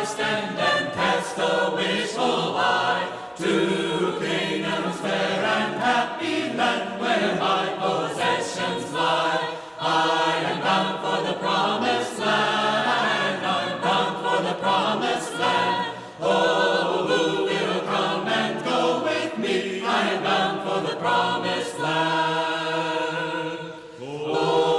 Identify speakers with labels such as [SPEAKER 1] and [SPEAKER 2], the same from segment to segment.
[SPEAKER 1] I stand and cast a wishful eye to Canaan's fair and happy land where my possessions lie. I am bound for the promised land. I'm bound for the promised land. Oh, who will come and go with me? I am bound for the promised land. Oh,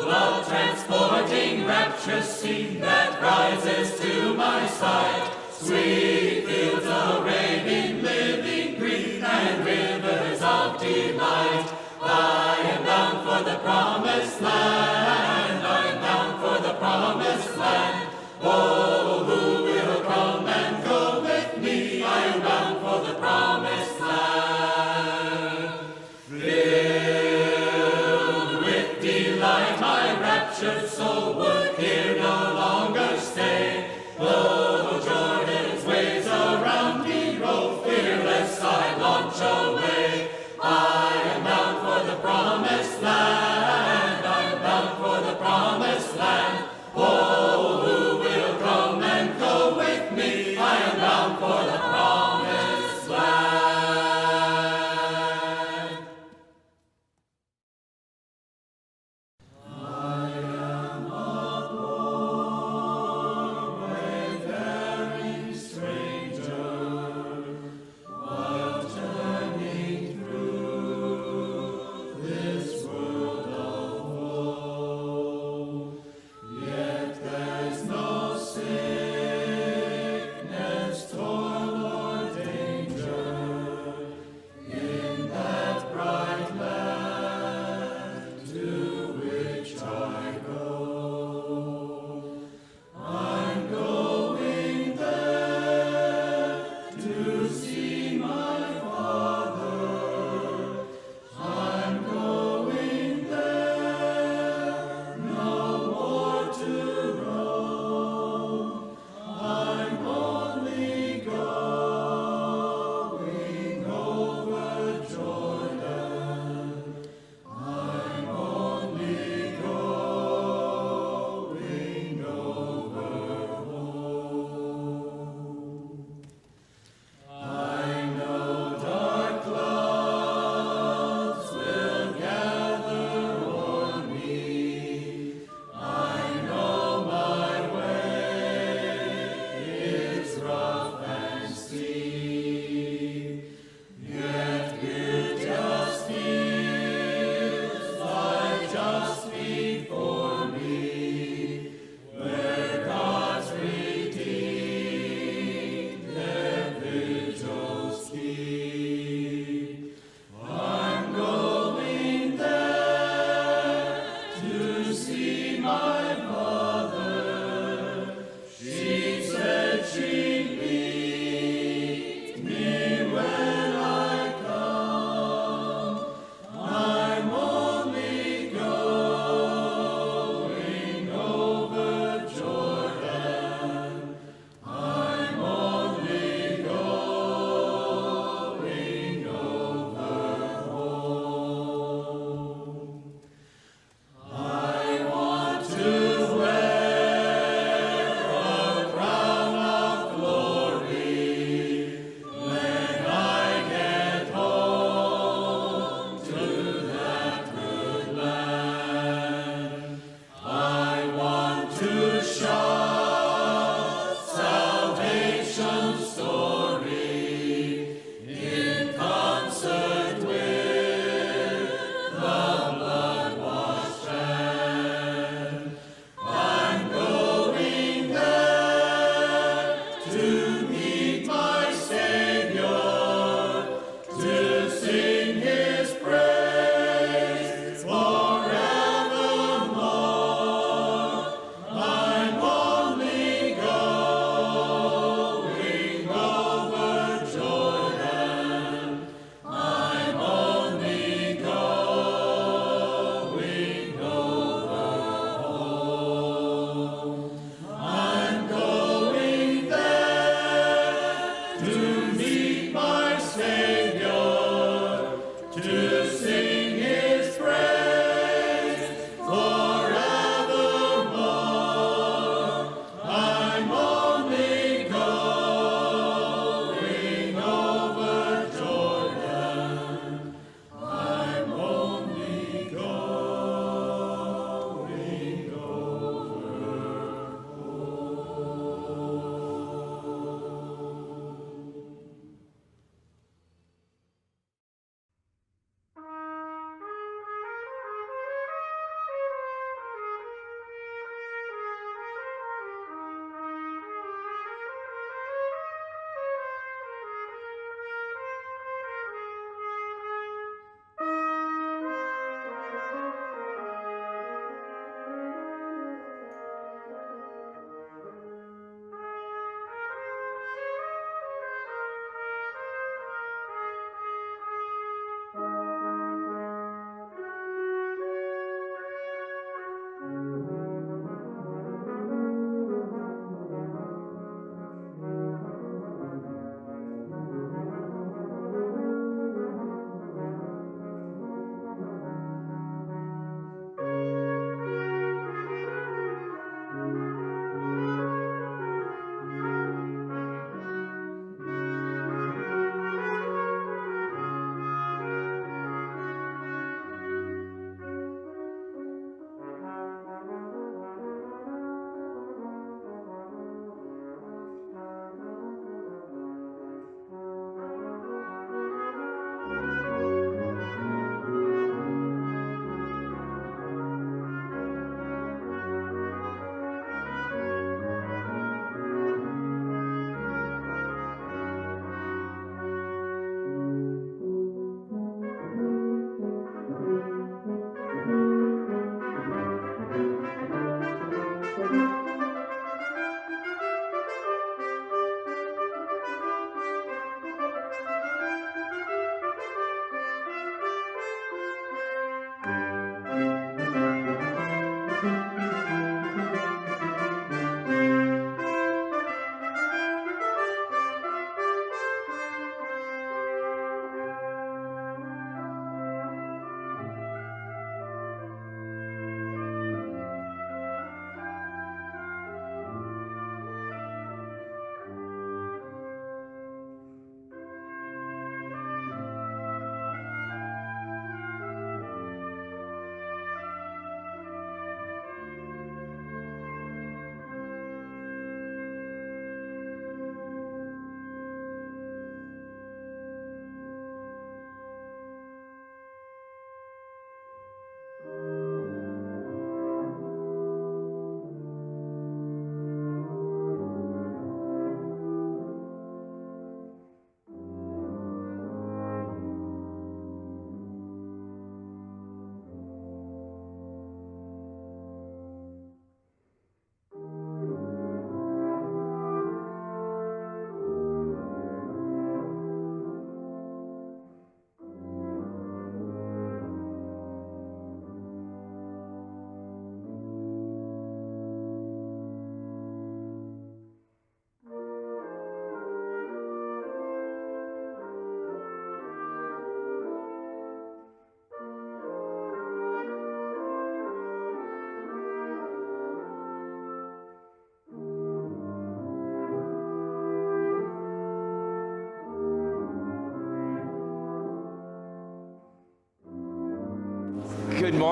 [SPEAKER 1] the transporting rapturous scene that rises to my sight. Sweet fields arrayed in living green and rivers of delight. I am bound for the promised land. I am bound for the promised land. Oh, who will come and go with me? I am bound for the promised land. Filled with delight, my raptured soul would here no longer stay. Though Jordan's waves around me roll, fearless I launch away. I am bound for the promised land. I am bound for the promised land. Oh, who will come and go with me? I am bound for the promised land. I am a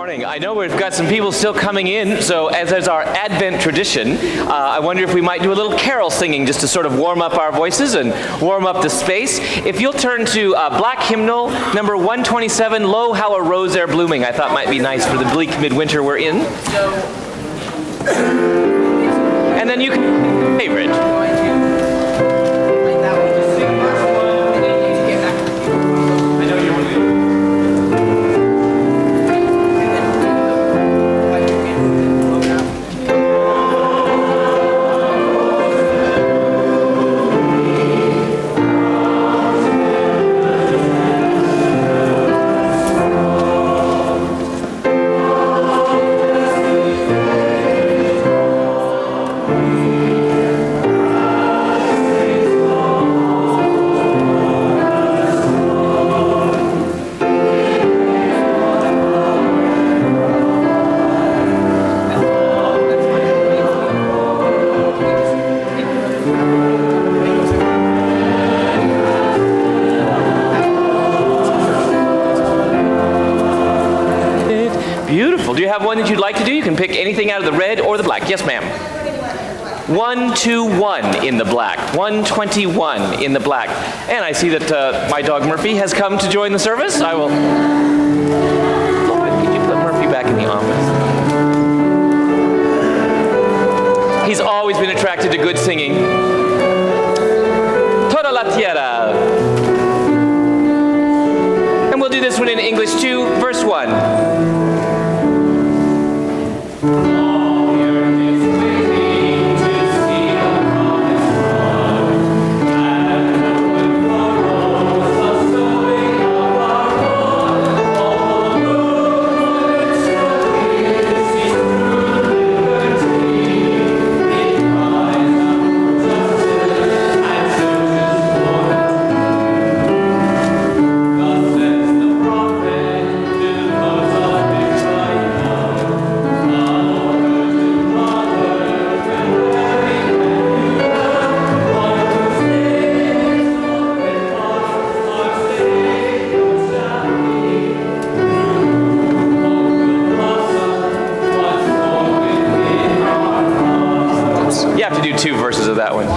[SPEAKER 2] morning. I know we've got some people still coming in, so as is our Advent tradition, I wonder if we might do a little carol singing just to sort of warm up our voices and warm up the space. If you'll turn to Black Hymnal, number 127, Lo, How a Rose Ere Blooming, I thought might be nice for the bleak midwinter we're in. And then you can favorite. Beautiful. Do you have one that you'd like to do? You can pick anything out of the red or the black. Yes, ma'am. 121 in the black. 121 in the black. And I see that my dog Murphy has come to join the service. I will... Lord, could you put Murphy back in the office? He's always been attracted to good singing. Toda la tierra. And we'll do this one in English too. Verse 1.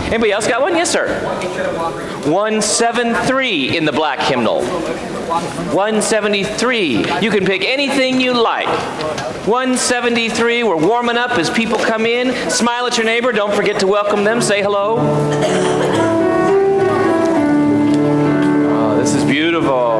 [SPEAKER 2] Anybody else got one? Yes, sir. 173 in the black hymnal. 173. You can pick anything you like. 173. We're warming up as people come in. Smile at your neighbor. Don't forget to welcome them. Say hello. Oh, this is beautiful.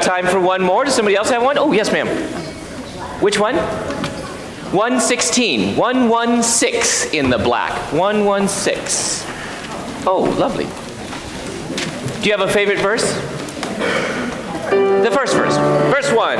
[SPEAKER 2] Time for one more. Does somebody else have one? Oh, yes, ma'am. Which one? 116. 116 in the black. 116. Oh, lovely. Do you have a favorite verse? The first verse. Verse 1.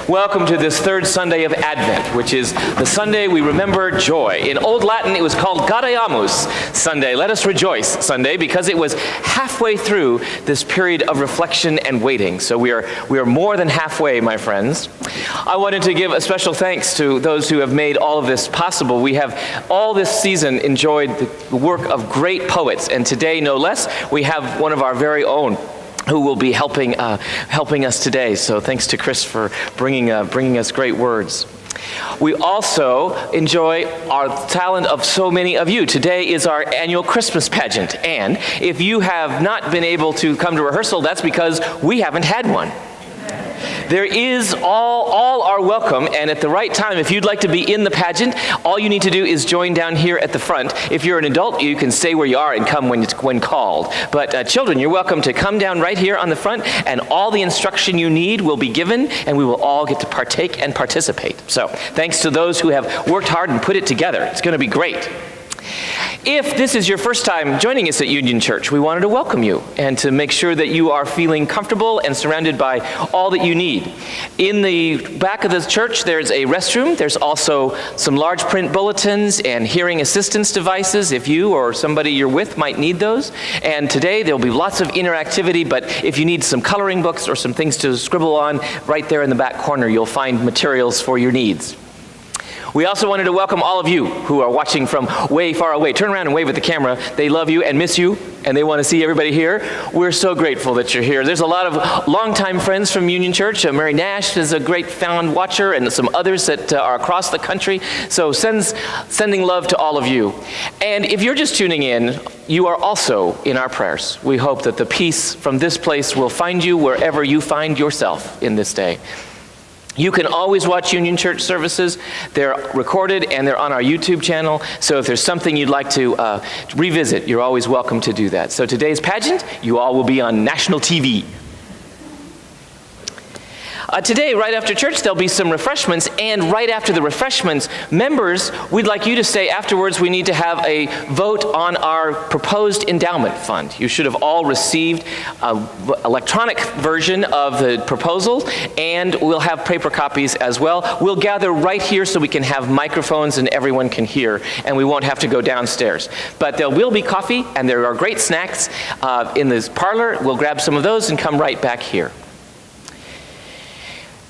[SPEAKER 2] Welcome to this third Sunday of Advent, which is the Sunday we remember joy. In Old Latin, it was called Gaudeamus Sunday, let us rejoice Sunday, because it was halfway through this period of reflection and waiting. So we are more than halfway, my friends. I wanted to give a special thanks to those who have made all of this possible. We have all this season enjoyed the work of great poets, and today, no less, we have one of our very own who will be helping us today. So thanks to Chris for bringing us great words. We also enjoy our talent of so many of you. Today is our annual Christmas pageant, and if you have not been able to come to rehearsal, that's because we haven't had one. There is all are welcome, and at the right time, if you'd like to be in the pageant, all you need to do is join down here at the front. If you're an adult, you can stay where you are and come when called. But children, you're welcome to come down right here on the front, and all the instruction you need will be given, and we will all get to partake and participate. So thanks to those who have worked hard and put it together. It's going to be great. If this is your first time joining us at Union Church, we wanted to welcome you and to make sure that you are feeling comfortable and surrounded by all that you need. In the back of the church, there's a restroom. There's also some large print bulletins and hearing assistance devices if you or somebody you're with might need those. And today there'll be lots of interactivity, but if you need some coloring books or some things to scribble on, right there in the back corner, you'll find materials for your needs. We also wanted to welcome all of you who are watching from way far away. Turn around and wave at the camera. They love you and miss you, and they want to see everybody here. We're so grateful that you're here. There's a lot of longtime friends from Union Church. Mary Nash is a great found watcher, and some others that are across the country. So sending love to all of you. And if you're just tuning in, you are also in our prayers. We hope that the peace from this place will find you wherever you find yourself in this day. You can always watch Union Church services. They're recorded and they're on our YouTube channel. So if there's something you'd like to revisit, you're always welcome to do that. So today's pageant, you all will be on national TV. Today, right after church, there'll be some refreshments, and right after the refreshments, members, we'd like you to stay afterwards. We need to have a vote on our proposed endowment fund. You should have all received an electronic version of the proposal, and we'll have paper copies as well. We'll gather right here so we can have microphones and everyone can hear, and we won't have to go downstairs. But there will be coffee, and there are great snacks in this parlor. We'll grab some of those and come right back here.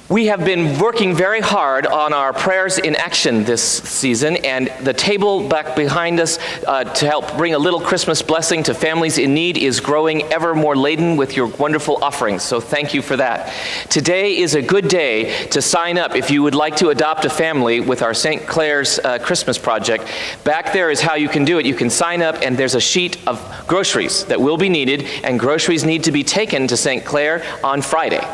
[SPEAKER 2] We have been working very hard on our prayers in action this season, and the table back behind us to help bring a little Christmas blessing to families in need is growing ever more laden with your wonderful offerings, so thank you for that. Today is a good day to sign up if you would like to adopt a family with our St. Clair's Christmas project. Back there is how you can do it. You can sign up, and there's a sheet of groceries that will be needed, and groceries need to be taken to St. Clair on Friday.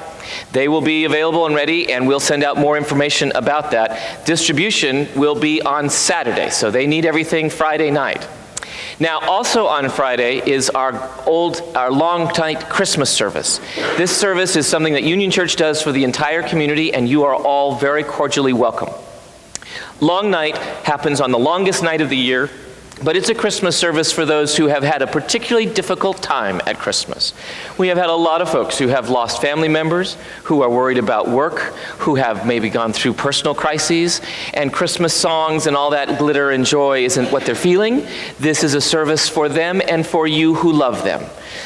[SPEAKER 2] They will be available and ready, and we'll send out more information about that. Distribution will be on Saturday, so they need everything Friday night. Now, also on Friday is our long night Christmas service. This service is something that Union Church does for the entire community, and you are all very cordially welcome. Long night happens on the longest night of the year, but it's a Christmas service for those who have had a particularly difficult time at Christmas. We have had a lot of folks who have lost family members, who are worried about work, who have maybe gone through personal crises, and Christmas songs and all that glitter and joy isn't what they're feeling. This is a service for them and for you who love them.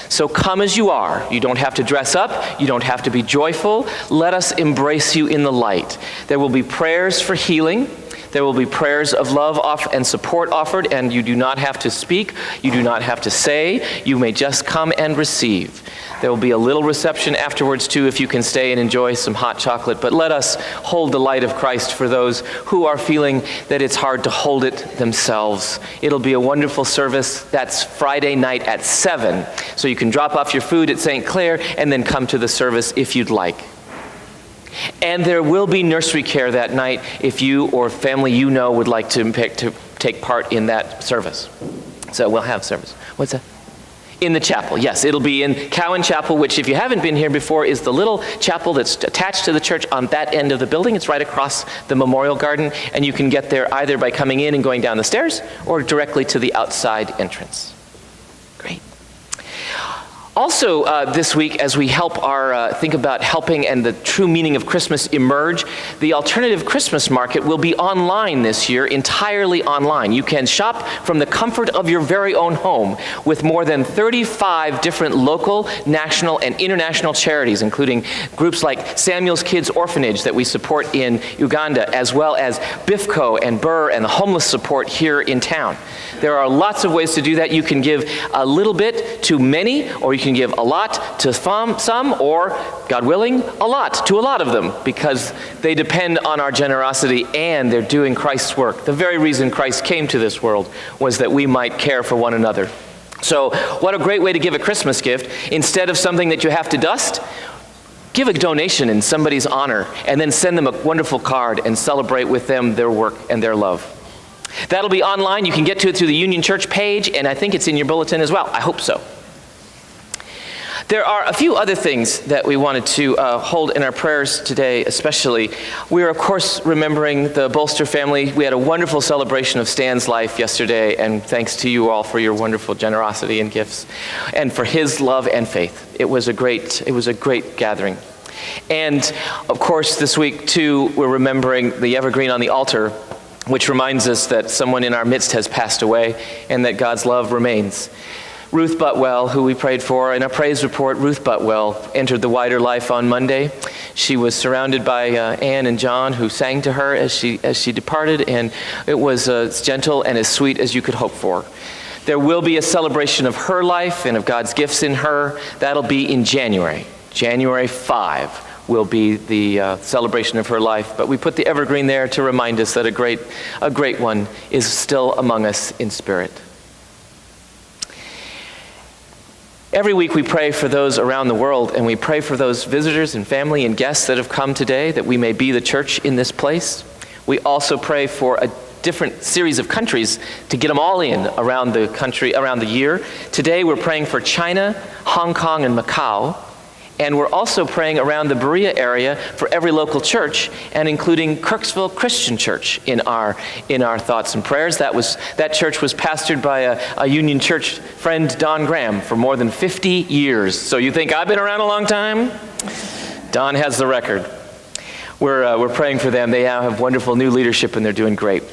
[SPEAKER 2] So come as you are. You don't have to dress up. You don't have to be joyful. Let us embrace you in the light. There will be prayers for healing. There will be prayers of love and support offered, and you do not have to speak. You do not have to say. You may just come and receive. There will be a little reception afterwards, too, if you can stay and enjoy some hot chocolate. But let us hold the light of Christ for those who are feeling that it's hard to hold it themselves. It'll be a wonderful service. That's Friday night at 7. So you can drop off your food at St. Clair and then come to the service if you'd like. And there will be nursery care that night if you or family you know would like to take part in that service. So we'll have service. What's that? In the chapel, yes. It'll be in Cowan Chapel, which if you haven't been here before is the little chapel that's attached to the church on that end of the building. It's right across the Memorial Garden, and you can get there either by coming in and going down the stairs or directly to the outside entrance. Great. Also, this week, as we help think about helping and the true meaning of Christmas emerge, the alternative Christmas market will be online this year, entirely online. You can shop from the comfort of your very own home with more than 35 different local, national, and international charities, including groups like Samuel's Kids Orphanage that we support in Uganda, as well as BIFCO and Burr and the homeless support here in town. There are lots of ways to do that. You can give a little bit to many, or you can give a lot to some, or, God willing, a lot to a lot of them, because they depend on our generosity and they're doing Christ's work. The very reason Christ came to this world was that we might care for one another. So what a great way to give a Christmas gift. Instead of something that you have to dust, give a donation in somebody's honor and then send them a wonderful card and celebrate with them their work and their love. That'll be online. You can get to it through the Union Church page, and I think it's in your bulletin as well. I hope so. There are a few other things that we wanted to hold in our prayers today, especially. We are, of course, remembering the Bolster family. We had a wonderful celebration of Stan's life yesterday, and thanks to you all for your wonderful generosity and gifts, and for his love and faith. It was a great gathering. And, of course, this week, too, we're remembering the evergreen on the altar, which reminds us that someone in our midst has passed away and that God's love remains. Ruth Butwell, who we prayed for, in our praise report, Ruth Butwell entered the wider life on Monday. She was surrounded by Ann and John, who sang to her as she departed, and it was as gentle and as sweet as you could hope for. There will be a celebration of her life and of God's gifts in her. That'll be in January. January 5 will be the celebration of her life. But we put the evergreen there to remind us that a great one is still among us in spirit. Every week we pray for those around the world, and we pray for those visitors and family and guests that have come today, that we may be the church in this place. We also pray for a different series of countries to get them all in around the country, around the year. Today we're praying for China, Hong Kong, and Macau. And we're also praying around the Berea area for every local church, and including Kirksville Christian Church in our thoughts and prayers. That church was pastored by a Union Church friend, Don Graham, for more than 50 years. So you think I've been around a long time? Don has the record. We're praying for them. They now have wonderful new leadership, and they're doing great.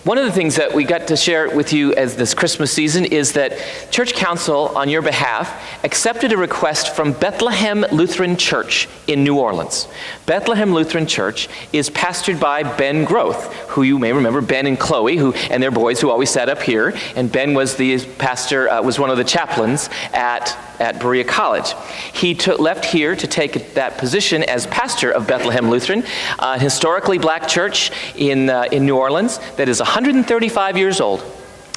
[SPEAKER 2] One of the things that we got to share with you as this Christmas season is that Church Council, on your behalf, accepted a request from Bethlehem Lutheran Church in New Orleans. Bethlehem Lutheran Church is pastored by Ben Groth, who you may remember, Ben and Chloe, and their boys who always sat up here. And Ben was the pastor, was one of the chaplains at Berea College. He left here to take that position as pastor of Bethlehem Lutheran, a historically black church in New Orleans that is 135 years old.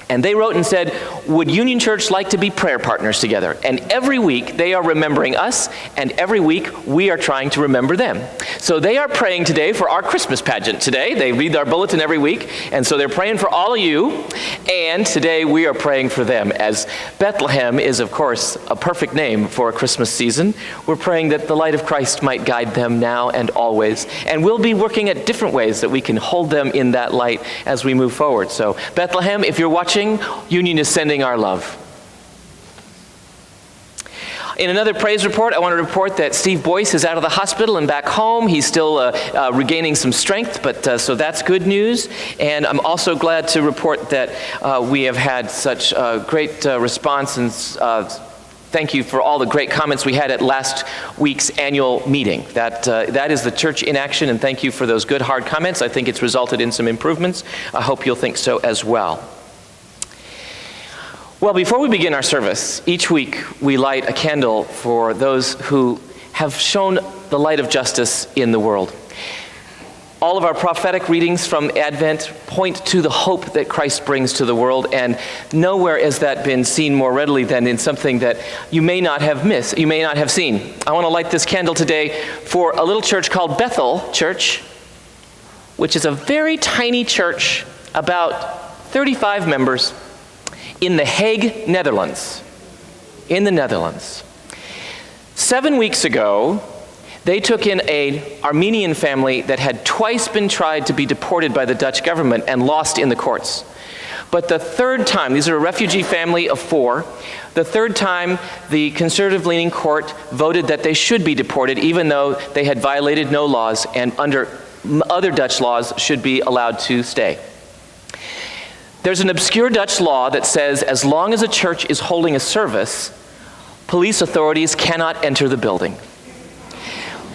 [SPEAKER 2] And they wrote and said, would Union Church like to be prayer partners together? And every week they are remembering us, and every week we are trying to remember them. So they are praying today for our Christmas pageant today. They read our bulletin every week, and so they're praying for all of you. And today we are praying for them, as Bethlehem is, of course, a perfect name for a Christmas season. We're praying that the light of Christ might guide them now and always. And we'll be working at different ways that we can hold them in that light as we move forward. So Bethlehem, if you're watching, Union is sending our love. In another praise report, I want to report that Steve Boyce is out of the hospital and back home. He's still regaining some strength, but so that's good news. And I'm also glad to report that we have had such great response, and thank you for all the great comments we had at last week's annual meeting. That is the church in action, and thank you for those good hard comments. I think it's resulted in some improvements. I hope you'll think so as well. Well, before we begin our service, each week we light a candle for those who have shown the light of justice in the world. All of our prophetic readings from Advent point to the hope that Christ brings to the world, and nowhere has that been seen more readily than in something that you may not have seen. I want to light this candle today for a little church called Bethel Church, which is a very tiny church, about 35 members, in The Hague, Netherlands. In the Netherlands. 7 weeks ago, they took in an Armenian family that had twice been tried to be deported by the Dutch government and lost in the courts. But the third time, these are a refugee family of 4, the third time the conservative-leaning court voted that they should be deported, even though they had violated no laws and under other Dutch laws should be allowed to stay. There's an obscure Dutch law that says as long as a church is holding a service, police authorities cannot enter the building.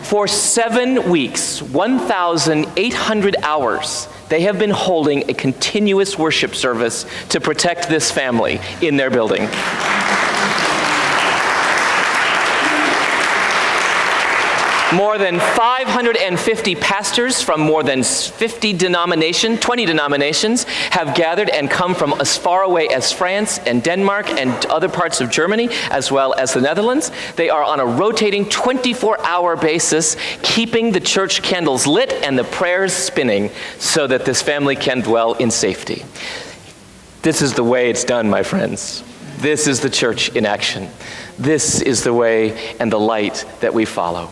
[SPEAKER 2] For 7 weeks, 1,800 hours, they have been holding a continuous worship service to protect this family in their building. More than 550 pastors from more than 20 denominations have gathered and come from as far away as France and Denmark and other parts of Germany, as well as the Netherlands. They are on a rotating 24-hour basis, keeping the church candles lit and the prayers spinning so that this family can dwell in safety. This is the way it's done, my friends. This is the church in action. This is the way and the light that we follow.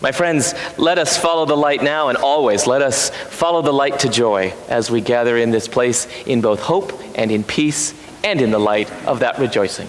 [SPEAKER 2] My friends, let us follow the light now and always. Let us follow the light to joy as we gather in this place in both hope and in peace and in the light of that rejoicing.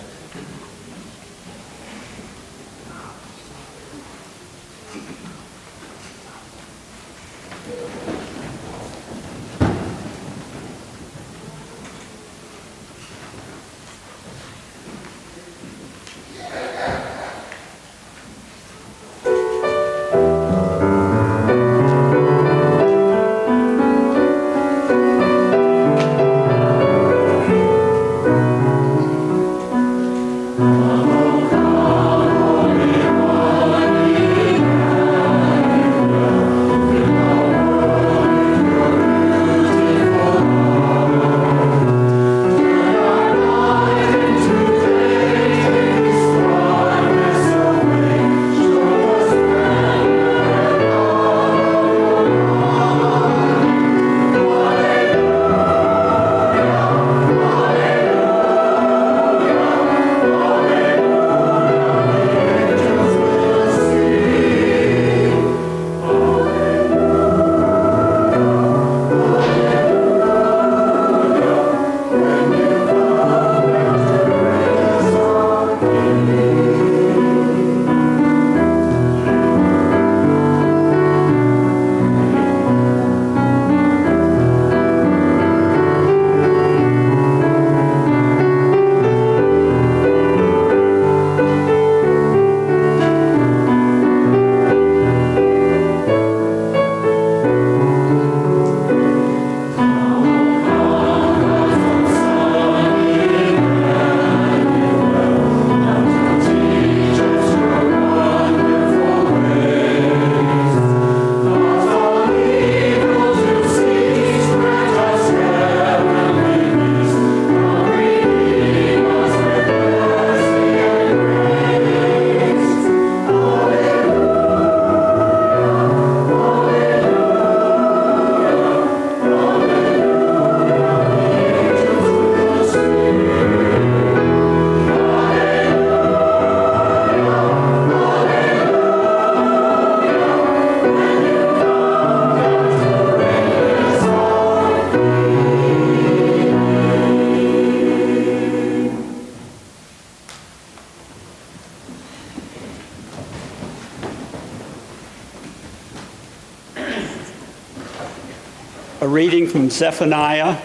[SPEAKER 3] A reading from Zephaniah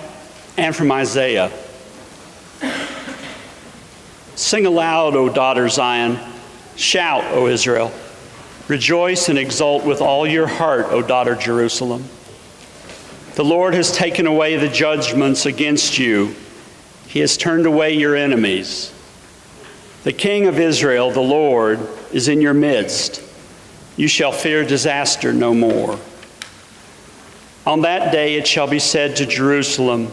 [SPEAKER 3] and from Isaiah. Sing aloud, O daughter Zion. Shout, O Israel. Rejoice and exult with all your heart, O daughter Jerusalem. The Lord has taken away the judgments against you. He has turned away your enemies. The King of Israel, the Lord, is in your midst. You shall fear disaster no more. On that day it shall be said to Jerusalem,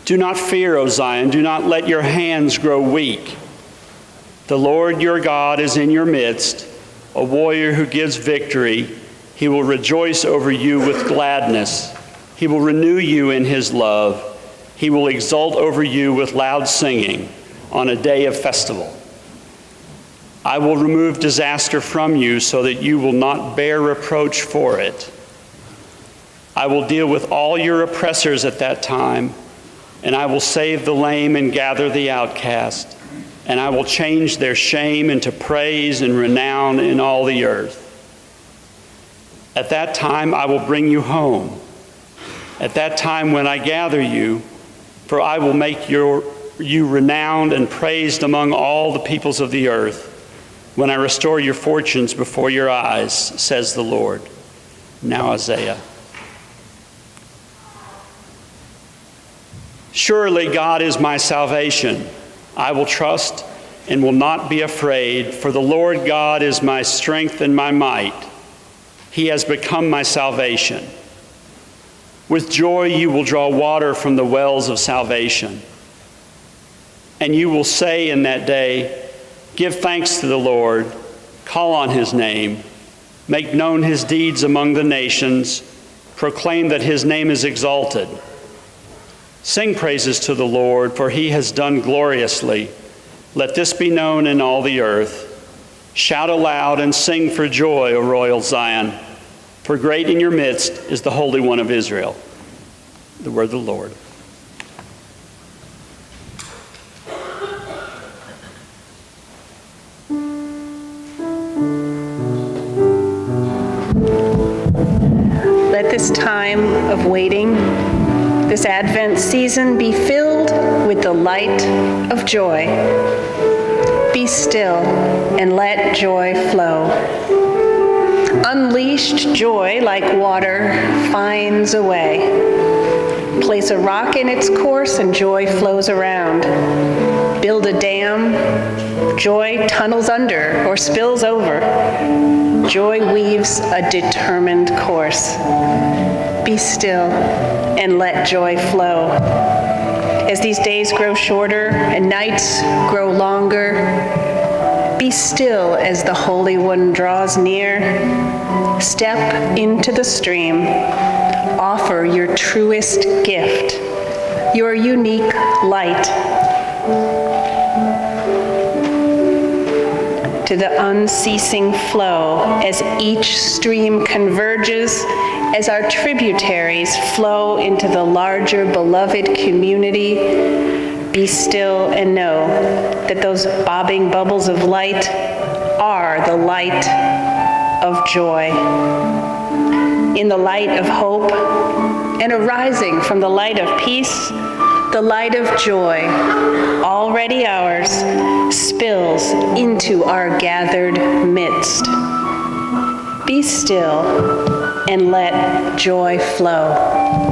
[SPEAKER 3] do not fear, O Zion, do not let your hands grow weak. The Lord your God is in your midst, a warrior who gives victory. He will rejoice over you with gladness. He will renew you in his love. He will exult over you with loud singing on a day of festival. I will remove disaster from you so that you will not bear reproach for it. I will deal with all your oppressors at that time. and I will save the lame and gather the outcast, and I will change their shame into praise and renown in all the earth. At that time I will bring you home. At that time when I gather you, for I will make you renowned and praised among all the peoples of the earth, when I restore your fortunes before your eyes, says the Lord. Now Isaiah. Surely God is my salvation. I will trust and will not be afraid, for the Lord God is my strength and my might. He has become my salvation. With joy you will draw water from the wells of salvation. And you will say in that day, give thanks to the Lord, call on his name, make known his deeds among the nations, proclaim that his name is exalted. Sing praises to the Lord, for he has done gloriously. Let this be known in all the earth. Shout aloud and sing for joy, O royal Zion, for great in your midst is the Holy One of Israel. The word of the Lord.
[SPEAKER 4] Let this time of waiting, this Advent season, be filled with the light of joy. Be still and let joy flow. Unleashed joy, like water, finds a way. Place a rock in its course and joy flows around. Build a dam, joy tunnels under or spills over. Joy weaves a determined course. Be still and let joy flow. As these days grow shorter and nights grow longer, be still as the Holy One draws near. Step into the stream. Offer your truest gift, your unique light. To the unceasing flow as each stream converges, as our tributaries flow into the larger beloved community, be still and know that those bobbing bubbles of light are the light of joy. In the light of hope and arising from the light of peace, the light of joy, already ours, spills into our gathered midst. Be still and let joy flow.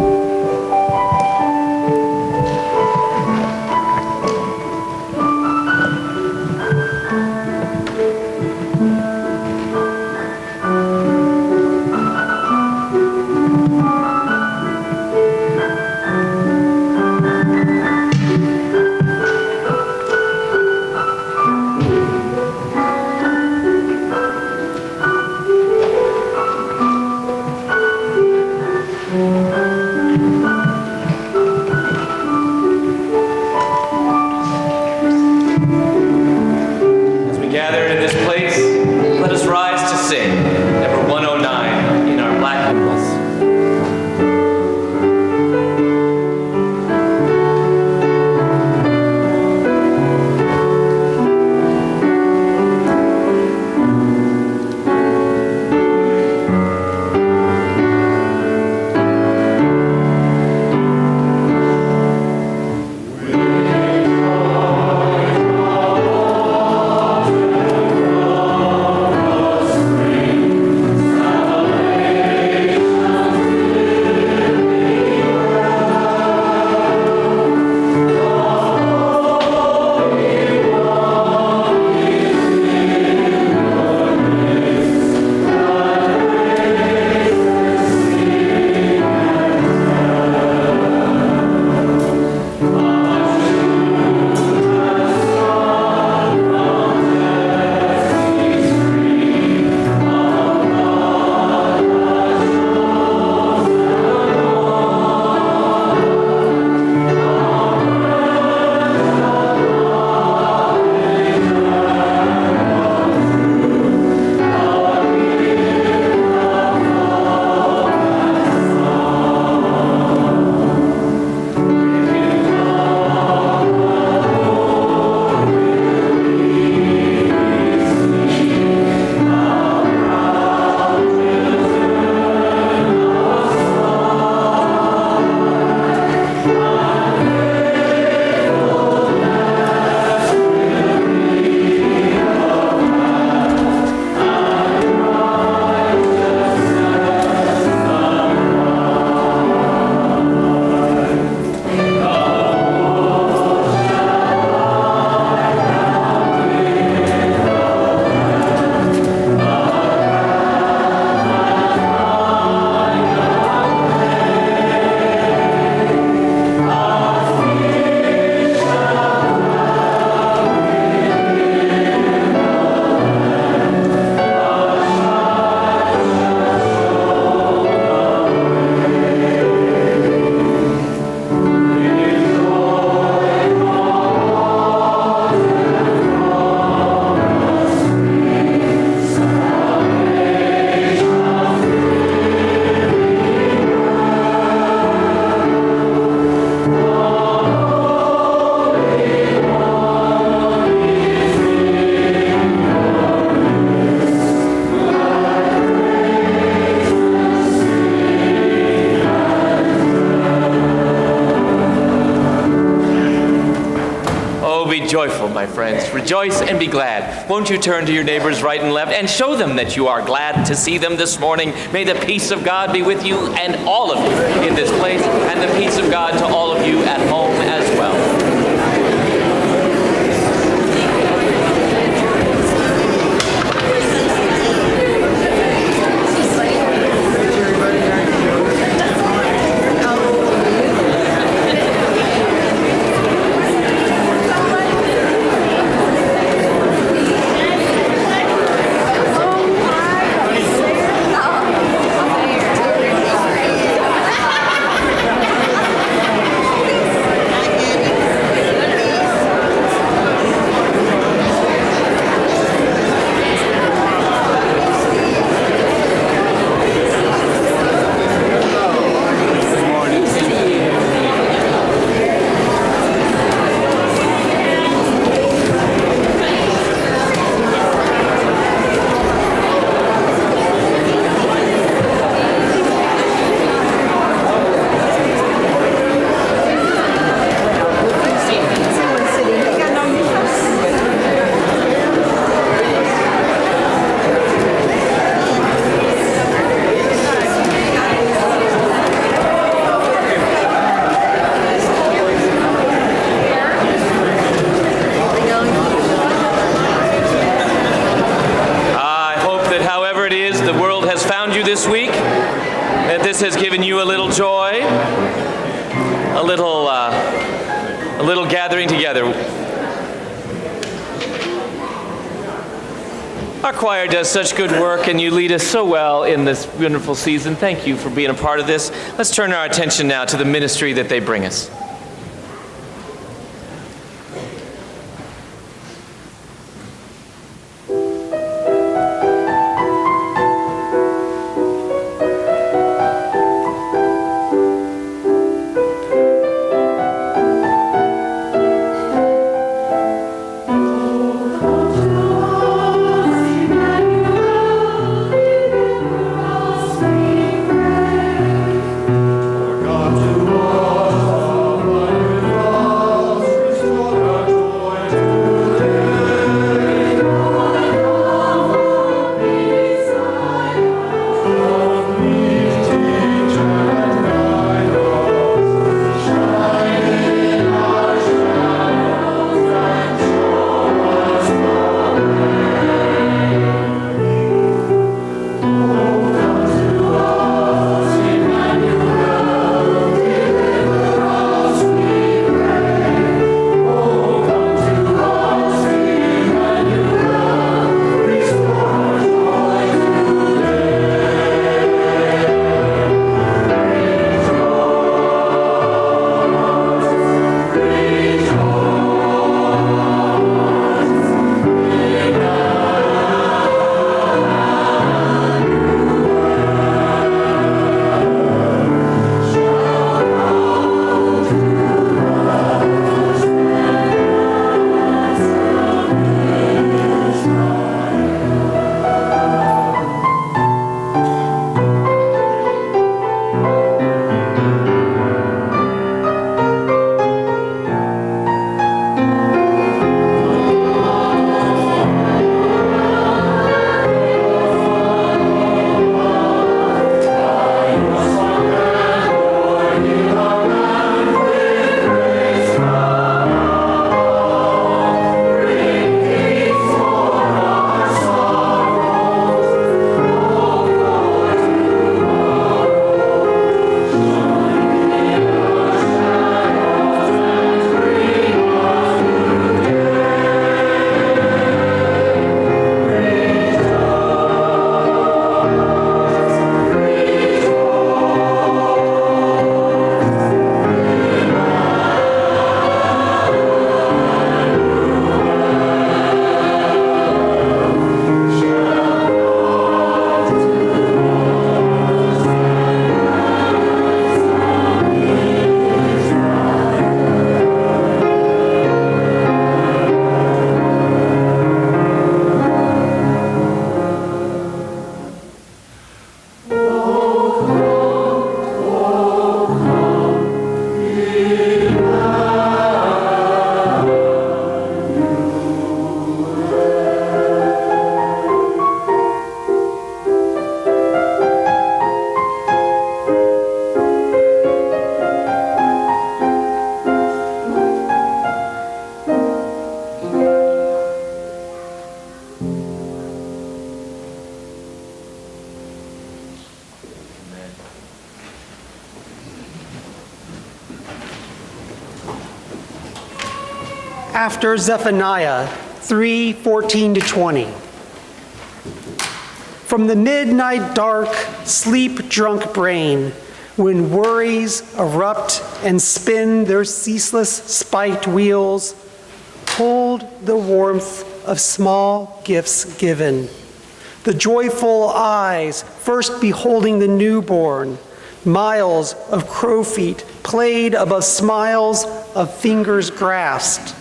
[SPEAKER 2] joyful, my friends. Rejoice and be glad. Won't you turn to your neighbors right and left and show them that you are glad to see them this morning. May the peace of God be with you and all of you in this place, and the peace of God to all of you at home as well. This week, that this has given you a little joy, a little gathering together. Our choir does such good work, and you lead us so well in this wonderful season. Thank you for being a part of this. Let's turn our attention now to the ministry that they bring us.
[SPEAKER 1] God to all
[SPEAKER 5] After Zephaniah 3:14-20. From the midnight dark, sleep-drunk brain, when worries erupt and spin their ceaseless spiked wheels, hold the warmth of small gifts given. The joyful eyes first beholding the newborn, miles of crow feet played above smiles of fingers grasped,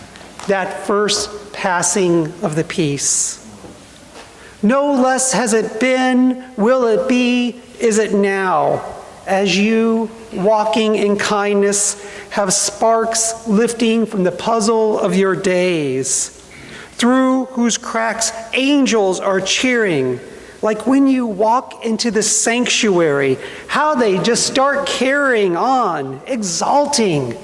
[SPEAKER 5] that first passing of the peace. No less has it been, will it be, is it now, as you, walking in kindness, have sparks lifting from the puzzle of your days, through whose cracks angels are cheering, like when you walk into the sanctuary, how they just start carrying on, exalting,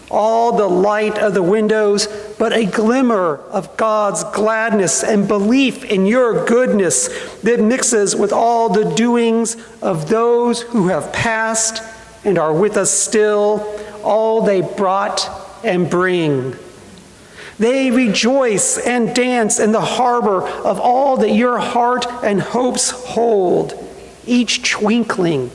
[SPEAKER 5] all the light of the windows, but a glimmer of God's gladness and belief in your goodness that mixes with all the doings of those who have passed and are with us still, all they brought and bring. They rejoice and dance in the harbor of all that your heart and hopes hold, each twinkling,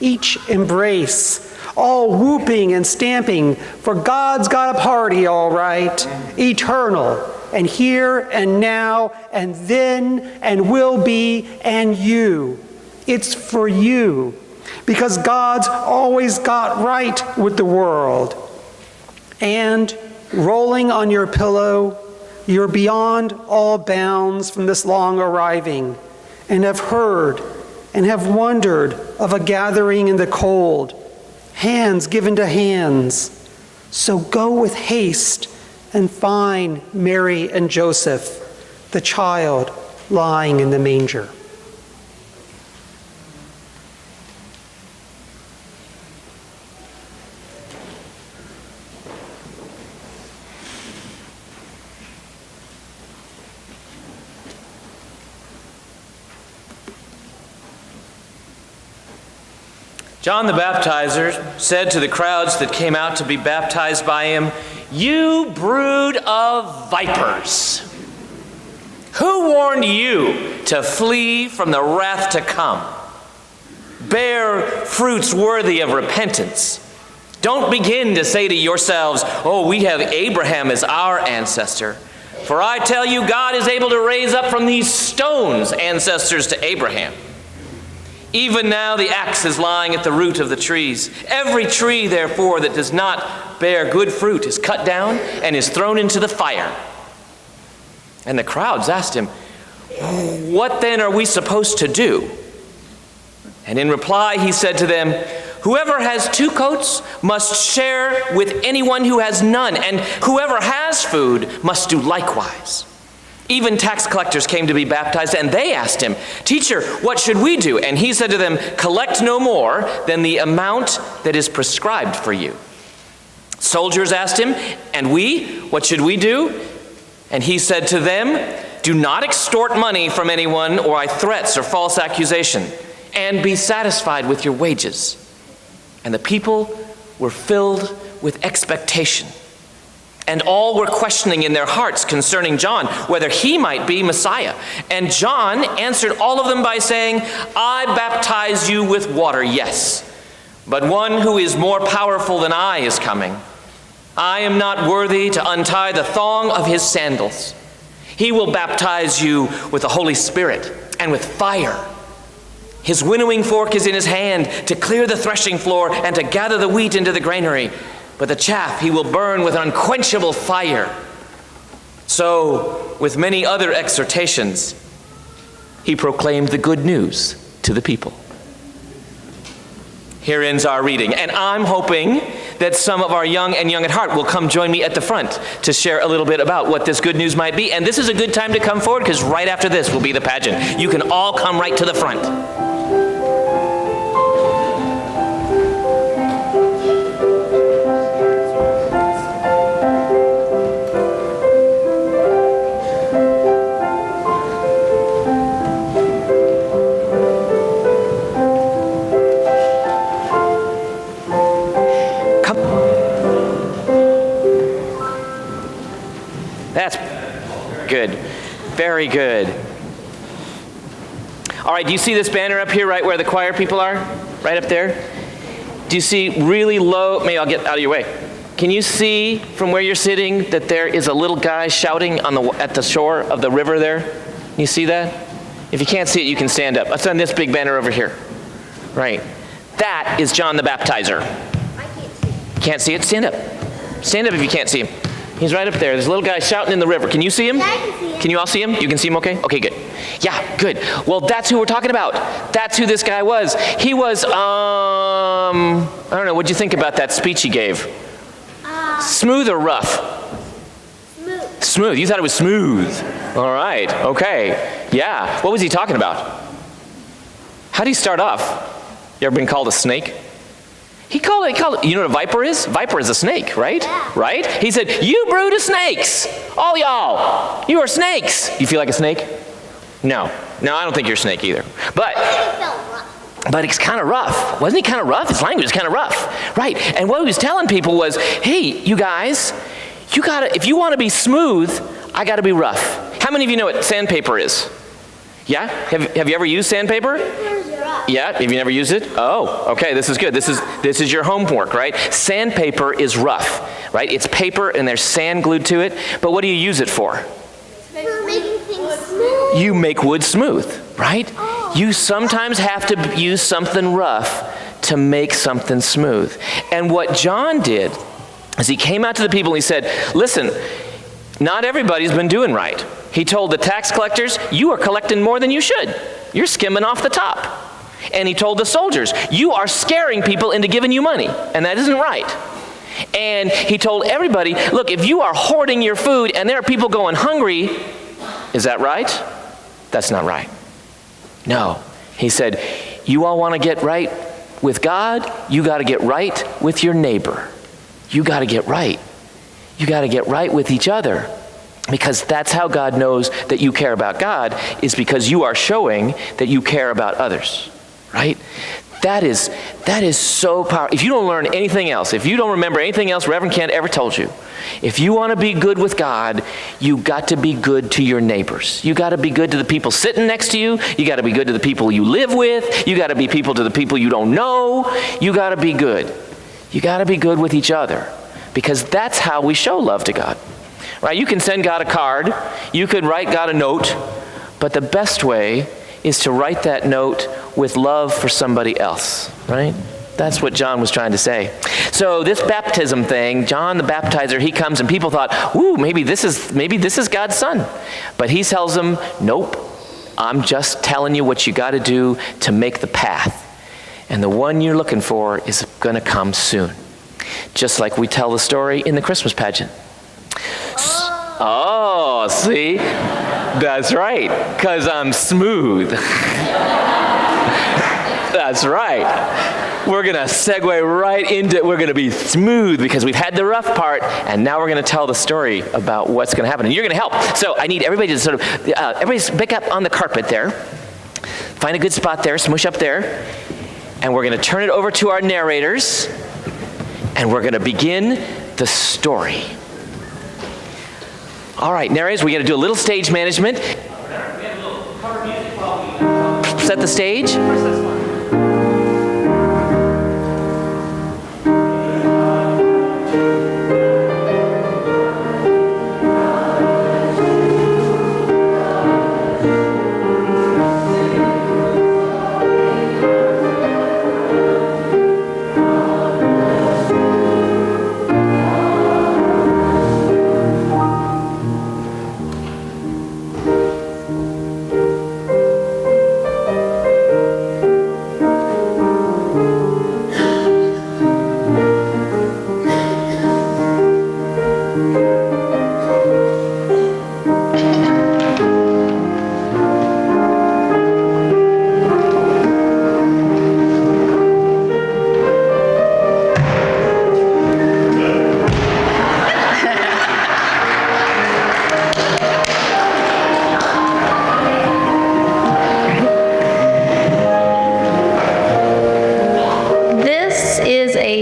[SPEAKER 5] each embrace, all whooping and stamping, for God's got a party, all right, eternal, and here and now and then and will be and you. It's for you, because God's always got right with the world. And rolling on your pillow, you're beyond all bounds from this long arriving, and have heard and have wondered of a gathering in the cold, hands given to hands. So go with haste and find Mary and Joseph, the child lying in the manger.
[SPEAKER 2] John the Baptizer said to the crowds that came out to be baptized by him, "You brood of vipers! Who warned you to flee from the wrath to come? Bear fruits worthy of repentance. Don't begin to say to yourselves, 'Oh, we have Abraham as our ancestor.' For I tell you, God is able to raise up from these stones ancestors to Abraham. Even now the axe is lying at the root of the trees. Every tree, therefore, that does not bear good fruit is cut down and is thrown into the fire." And the crowds asked him, "What then are we supposed to do?" And in reply he said to them, "Whoever has 2 coats must share with anyone who has none, and whoever has food must do likewise." Even tax collectors came to be baptized, and they asked him, "Teacher, what should we do?" And he said to them, "Collect no more than the amount that is prescribed for you." Soldiers asked him, "And we, what should we do?" And he said to them, "Do not extort money from anyone or by threats or false accusation, and be satisfied with your wages." And the people were filled with expectation. And all were questioning in their hearts concerning John, whether he might be Messiah. And John answered all of them by saying, "I baptize you with water, yes. But one who is more powerful than I is coming. I am not worthy to untie the thong of his sandals. He will baptize you with the Holy Spirit and with fire. His winnowing fork is in his hand to clear the threshing floor and to gather the wheat into the granary. But the chaff he will burn with unquenchable fire." So, with many other exhortations, he proclaimed the good news to the people. Here ends our reading, and I'm hoping that some of our young and young at heart will come join me at the front to share a little bit about what this good news might be. And this is a good time to come forward, because right after this will be the pageant. You can all come right to the front. good. Very good. All right, do you see this banner up here right where the choir people are? Right up there? Do you see really low, maybe I'll get out of your way. Can you see from where you're sitting that there is a little guy shouting at the shore of the river there? You see that? If you can't see it, you can stand up. It's on this big banner over here. Right. That is John the Baptizer.
[SPEAKER 6] I can't see it.
[SPEAKER 2] Can't see it? Stand up. Stand up if you can't see him. He's right up there. There's a little guy shouting in the river. Can you see him?
[SPEAKER 6] Yeah, I can see him.
[SPEAKER 2] Can you all see him? You can see him okay? Okay, good. Yeah, good. Well, that's who we're talking about. That's who this guy was. He was, I don't know, what'd you think about that speech he gave? Smooth or rough?
[SPEAKER 6] Smooth.
[SPEAKER 2] Smooth. You thought it was smooth. All right. Okay. Yeah. What was he talking about? How did he start off? You ever been called a snake? He called it, you know what a viper is? Viper is a snake, right?
[SPEAKER 6] Yeah.
[SPEAKER 2] Right? He said, you brood of snakes. All y'all. You are snakes. You feel like a snake? No. No, I don't think you're a snake either. But
[SPEAKER 6] It felt rough.
[SPEAKER 2] But it's kind of rough. Wasn't he kind of rough? His language is kind of rough. Right. And what he was telling people was, hey, you guys, if you want to be smooth, I got to be rough. How many of you know what sandpaper is? Yeah? Have you ever used sandpaper?
[SPEAKER 6] Where's rough?
[SPEAKER 2] Yeah? Have you never used it? Oh, okay. This is good. This is your homework, right? Sandpaper is rough, right? It's paper and there's sand glued to it. But what do you use it for?
[SPEAKER 6] For making things smooth.
[SPEAKER 2] You make wood smooth, right? You sometimes have to use something rough to make something smooth. And what John did is he came out to the people and he said, listen, not everybody's been doing right. He told the tax collectors, you are collecting more than you should. You're skimming off the top. And he told the soldiers, you are scaring people into giving you money, and that isn't right. And he told everybody, look, if you are hoarding your food and there are people going hungry, is that right? That's not right. No. He said, you all want to get right with God? You got to get right with your neighbor. You got to get right. You got to get right with each other. Because that's how God knows that you care about God, is because you are showing that you care about others. Right? That is so powerful. If you don't learn anything else, if you don't remember anything else Reverend Kent ever told you, if you want to be good with God, you got to be good to your neighbors. You got to be good to the people sitting next to you. You got to be good to the people you live with. You got to be people to the people you don't know. You got to be good. You got to be good with each other, because that's how we show love to God. Right? You can send God a card. You could write God a note, but the best way is to write that note with love for somebody else, right? That's what John was trying to say. So this baptism thing, John the Baptizer, he comes and people thought, ooh, maybe this is God's son. But he tells them, nope, I'm just telling you what you got to do to make the path. And the one you're looking for is going to come soon. Just like we tell the story in the Christmas pageant. Oh, see? That's right, because I'm smooth. That's right. We're going to segue right into it. We're going to be smooth because we've had the rough part, and now we're going to tell the story about what's going to happen. And you're going to help. So I need everybody to sort of, everybody's pick up on the carpet there. Find a good spot there, smush up there. And we're going to turn it over to our narrators, and we're going to begin the story. All right, narrators, we got to do a little stage management. Set the stage.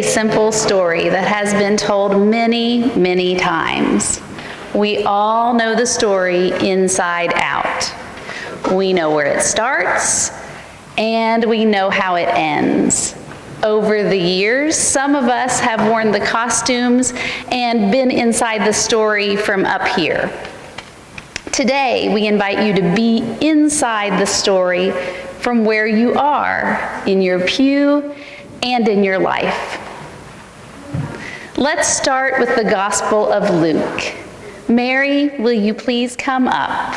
[SPEAKER 7] Simple story that has been told many, many times. We all know the story inside out. We know where it starts, and we know how it ends. Over the years, some of us have worn the costumes and been inside the story from up here. Today, we invite you to be inside the story from where you are, in your pew and in your life. Let's start with the Gospel of Luke. Mary, will you please come up?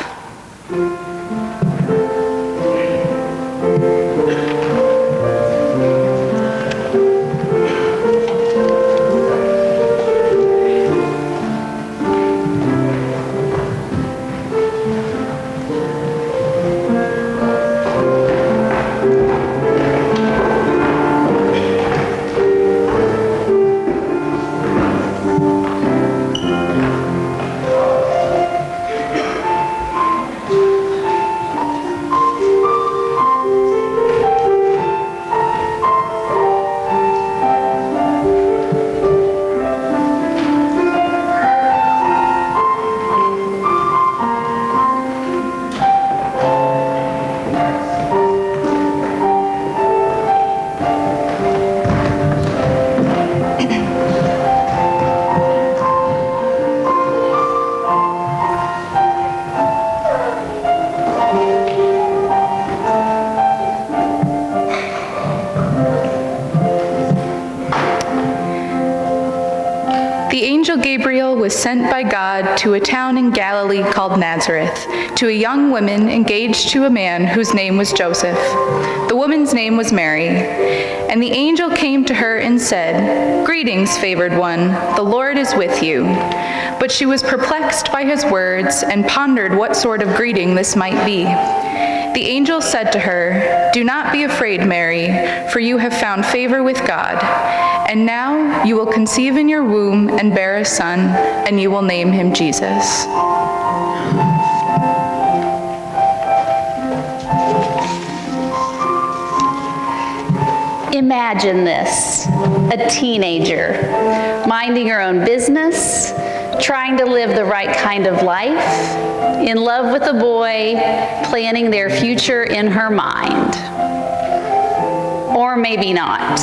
[SPEAKER 8] Gabriel was sent by God to a town in Galilee called Nazareth, to a young woman engaged to a man whose name was Joseph. The woman's name was Mary. And the angel came to her and said, "Greetings, favored one, the Lord is with you." But she was perplexed by his words and pondered what sort of greeting this might be. The angel said to her, "Do not be afraid, Mary, for you have found favor with God. And now you will conceive in your womb and bear a son, and you will name him Jesus."
[SPEAKER 7] Imagine this, a teenager, minding her own business, trying to live the right kind of life, in love with a boy, planning their future in her mind. Or maybe not.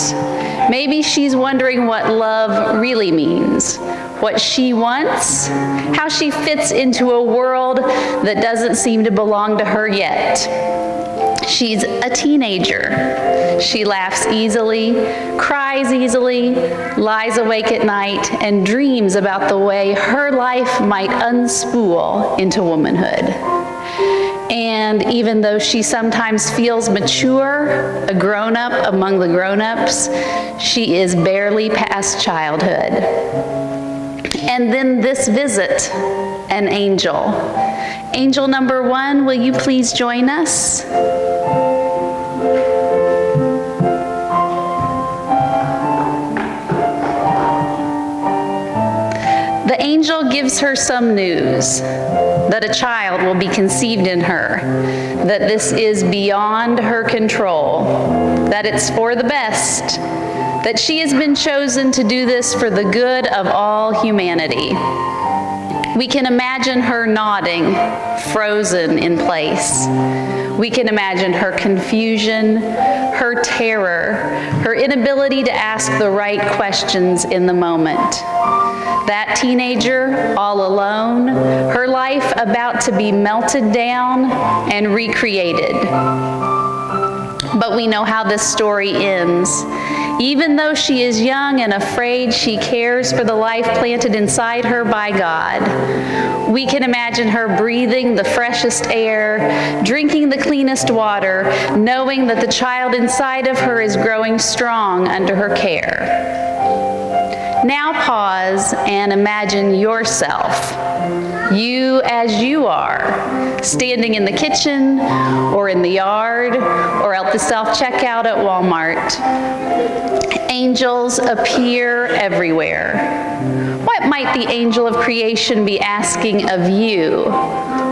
[SPEAKER 7] Maybe she's wondering what love really means, what she wants, how she fits into a world that doesn't seem to belong to her yet. She's a teenager. She laughs easily, cries easily, lies awake at night, and dreams about the way her life might unspool into womanhood. And even though she sometimes feels mature, a grown-up among the grown-ups, she is barely past childhood. And then this visit, an angel. Angel number 1, will you please join us? The angel gives her some news, that a child will be conceived in her, that this is beyond her control, that it's for the best, that she has been chosen to do this for the good of all humanity. We can imagine her nodding, frozen in place. We can imagine her confusion, her terror, her inability to ask the right questions in the moment. That teenager, all alone, her life about to be melted down and recreated. But we know how this story ends. Even though she is young and afraid, she cares for the life planted inside her by God. We can imagine her breathing the freshest air, drinking the cleanest water, knowing that the child inside of her is growing strong under her care. Now pause and imagine yourself, you as you are, standing in the kitchen or in the yard or at the self-checkout at Walmart. Angels appear everywhere. What might the angel of creation be asking of you?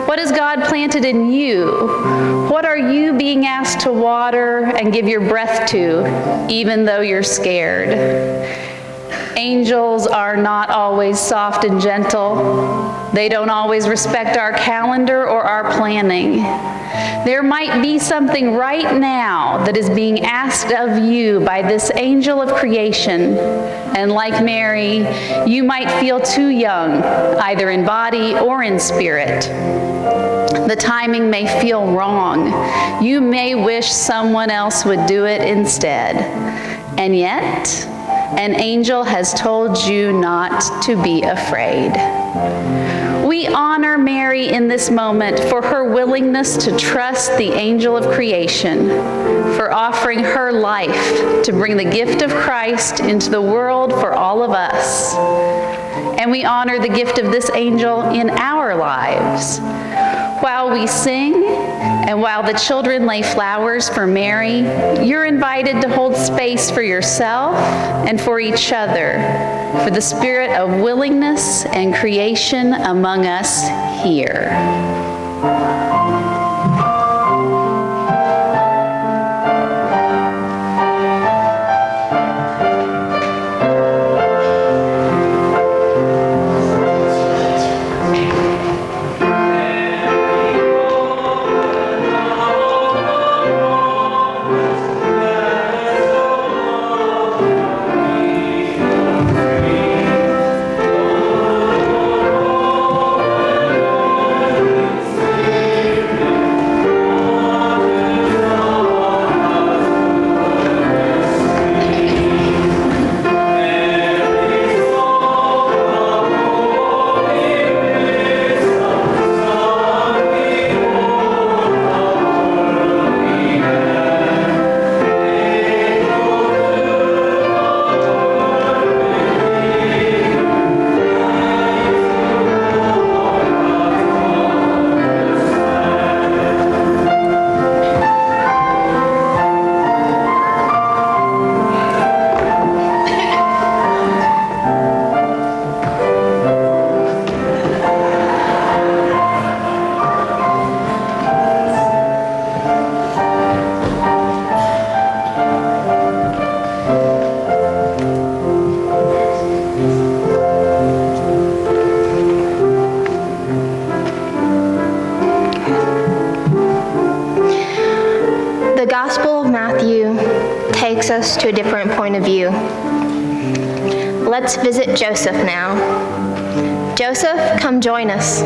[SPEAKER 7] What has God planted in you? What are you being asked to water and give your breath to, even though you're scared? Angels are not always soft and gentle. They don't always respect our calendar or our planning. There might be something right now that is being asked of you by this angel of creation. And like Mary, you might feel too young, either in body or in spirit. The timing may feel wrong. You may wish someone else would do it instead. And yet, an angel has told you not to be afraid. We honor Mary in this moment for her willingness to trust the angel of creation, for offering her life to bring the gift of Christ into the world for all of us. And we honor the gift of this angel in our lives. While we sing, and while the children lay flowers for Mary, you're invited to hold space for yourself and for each other, for the spirit of willingness and creation among us here.
[SPEAKER 9] The Gospel of Matthew takes us to a different point of view. Let's visit Joseph now. Joseph, come join us.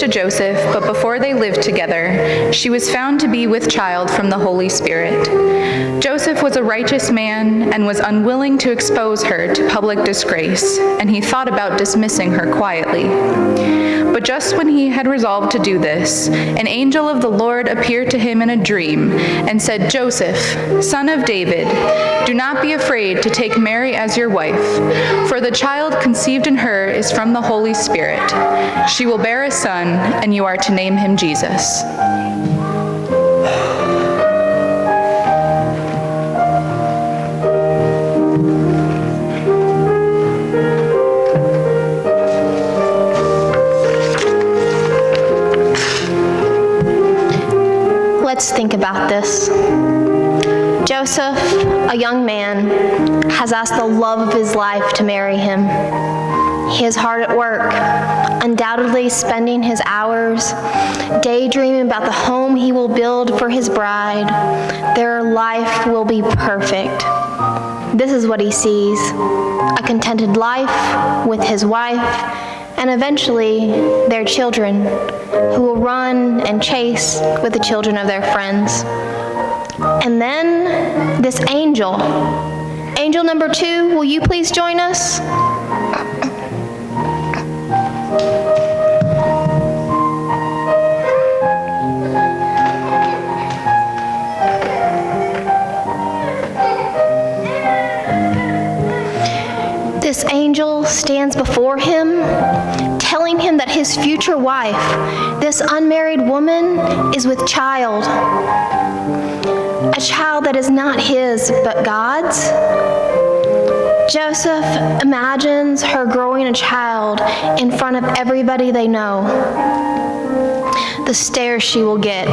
[SPEAKER 8] To Joseph, but before they lived together, she was found to be with child from the Holy Spirit. Joseph was a righteous man and was unwilling to expose her to public disgrace, and he thought about dismissing her quietly. But just when he had resolved to do this, an angel of the Lord appeared to him in a dream and said, "Joseph, son of David, do not be afraid to take Mary as your wife, for the child conceived in her is from the Holy Spirit. She will bear a son, and you are to name him Jesus."
[SPEAKER 9] Let's think about this. Joseph, a young man, has asked the love of his life to marry him. He is hard at work, undoubtedly spending his hours daydreaming about the home he will build for his bride. Their life will be perfect. This is what he sees: a contented life with his wife and eventually their children, who will run and chase with the children of their friends. And then this angel. Angel number 2, will you please join us? This angel stands before him, telling him that his future wife, this unmarried woman, is with child. A child that is not his, but God's. Joseph imagines her growing a child in front of everybody they know. The stares she will get,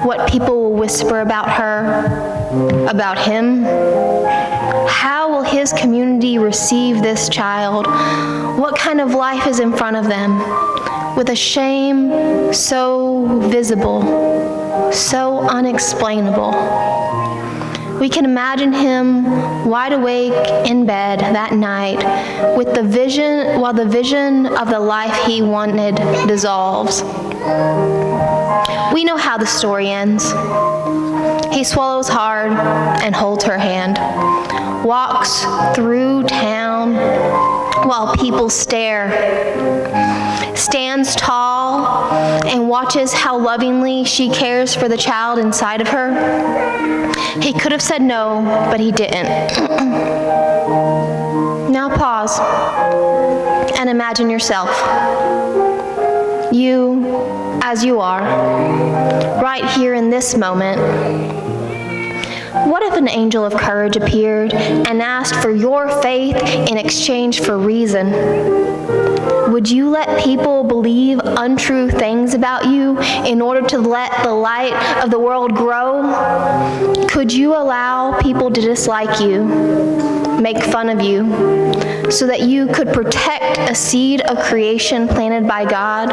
[SPEAKER 9] what people will whisper about her, about him. How will his community receive this child? What kind of life is in front of them? With a shame so visible, so unexplainable. We can imagine him wide awake in bed that night with the vision, while the vision of the life he wanted dissolves. We know how the story ends. He swallows hard and holds her hand, walks through town while people stare, stands tall and watches how lovingly she cares for the child inside of her. He could have said no, but he didn't. Now pause and imagine yourself. You, as you are, right here in this moment. What if an angel of courage appeared and asked for your faith in exchange for reason? Would you let people believe untrue things about you in order to let the light of the world grow? Could you allow people to dislike you, make fun of you, so that you could protect a seed of creation planted by God?